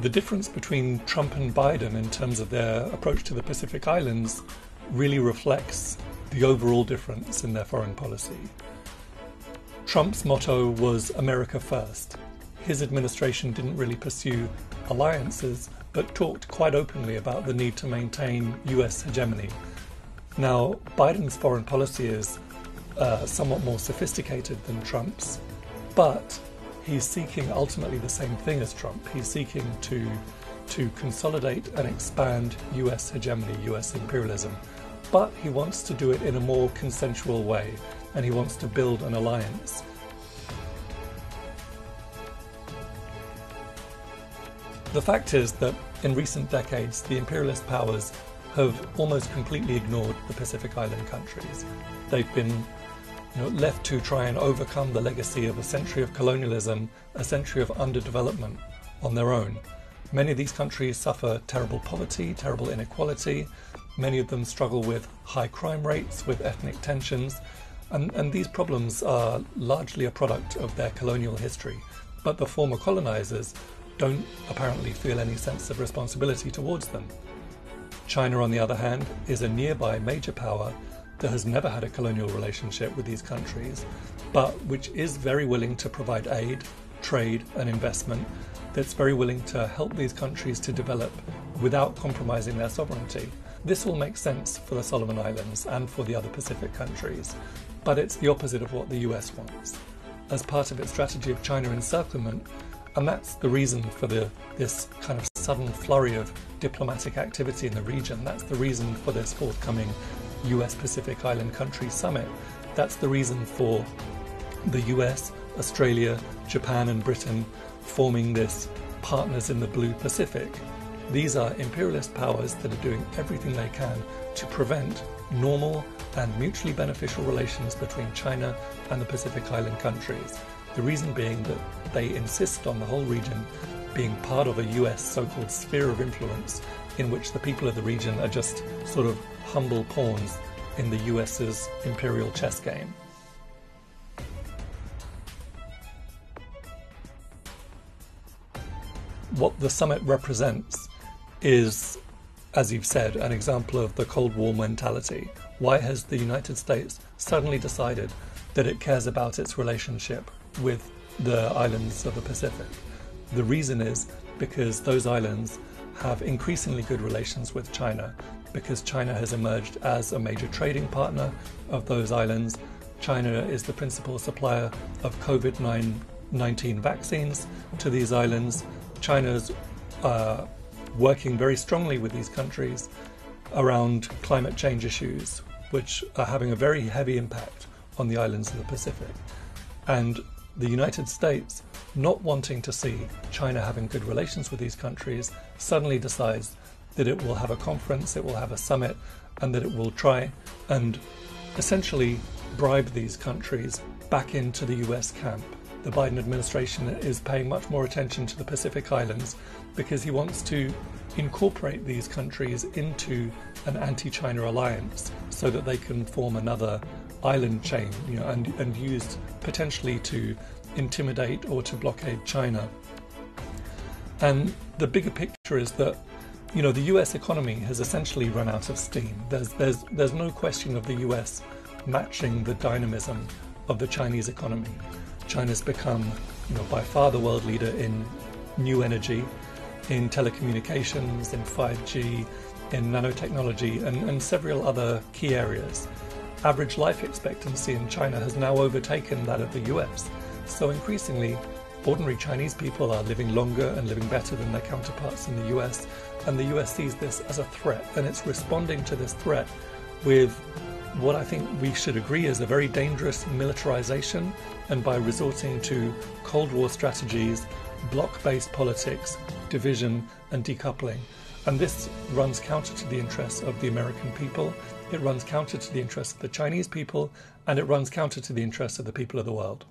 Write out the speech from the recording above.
the difference between Trump and Biden in terms of their approach to the Pacific Islands really reflects the overall difference in their foreign policy. Trump's motto was America first. His administration didn't really pursue alliances, but talked quite openly about the need to maintain US hegemony. Now, Biden's foreign policy is somewhat more sophisticated than Trump's, but he's seeking ultimately the same thing as Trump. He's seeking to consolidate and expand US hegemony, US imperialism, but he wants to do it in a more consensual way, and he wants to build an alliance. The fact is that in recent decades, the imperialist powers have almost completely ignored the Pacific Island countries. They've been left to try and overcome the legacy of a century of colonialism, a century of underdevelopment on their own. Many of these countries suffer terrible poverty, terrible inequality. Many of them struggle with high crime rates, with ethnic tensions, and these problems are largely a product of their colonial history. But the former colonizers don't apparently feel any sense of responsibility towards them. China, on the other hand, is a nearby major power that has never had a colonial relationship with these countries, but which is very willing to provide aid, trade and investment, that's very willing to help these countries to develop without compromising their sovereignty. This will make sense for the Solomon Islands and for the other Pacific countries, but it's the opposite of what the US wants. As part of its strategy of China encirclement, and that's the reason for this kind of sudden flurry of diplomatic activity in the region. That's the reason for this forthcoming USPacific Island Country Summit. That's the reason for the US, Australia, Japan and Britain forming this Partners in the Blue Pacific. These are imperialist powers that are doing everything they can to prevent normal and mutually beneficial relations between China and the Pacific Island countries. The reason being that they insist on the whole region being part of a US so-called sphere of influence in which the people of the region are just sort of humble pawns in the US's imperial chess game. What the summit represents is, as you've said, an example of the Cold War mentality. Why has the United States suddenly decided that it cares about its relationship with the islands of the Pacific? The reason is because those islands have increasingly good relations with China, because China has emerged as a major trading partner of those islands. China is the principal supplier of COVID-19 vaccines to these islands. China's working very strongly with these countries around climate change issues, which are having a very heavy impact on the islands of the Pacific. And the United States, not wanting to see China having good relations with these countries, suddenly decides that it will have a conference, it will have a summit, and that it will try and essentially bribe these countries back into the US camp. The Biden administration is paying much more attention to the Pacific Islands because he wants to incorporate these countries into an anti-China alliance so that they can form another island chain, and used potentially to intimidate or to blockade China. And the bigger picture is that the US economy has essentially run out of steam. There's no question of the US matching the dynamism of the Chinese economy. China's become, by far the world leader in new energy, in telecommunications, in 5G, in nanotechnology, and several other key areas. Average life expectancy in China has now overtaken that of the US. So increasingly, ordinary Chinese people are living longer and living better than their counterparts in the US, and the US sees this as a threat, and it's responding to this threat with what I think we should agree is a very dangerous militarization, and by resorting to Cold War strategies, bloc-based politics, division and decoupling. And this runs counter to the interests of the American people, it runs counter to the interests of the Chinese people, and it runs counter to the interests of the people of the world.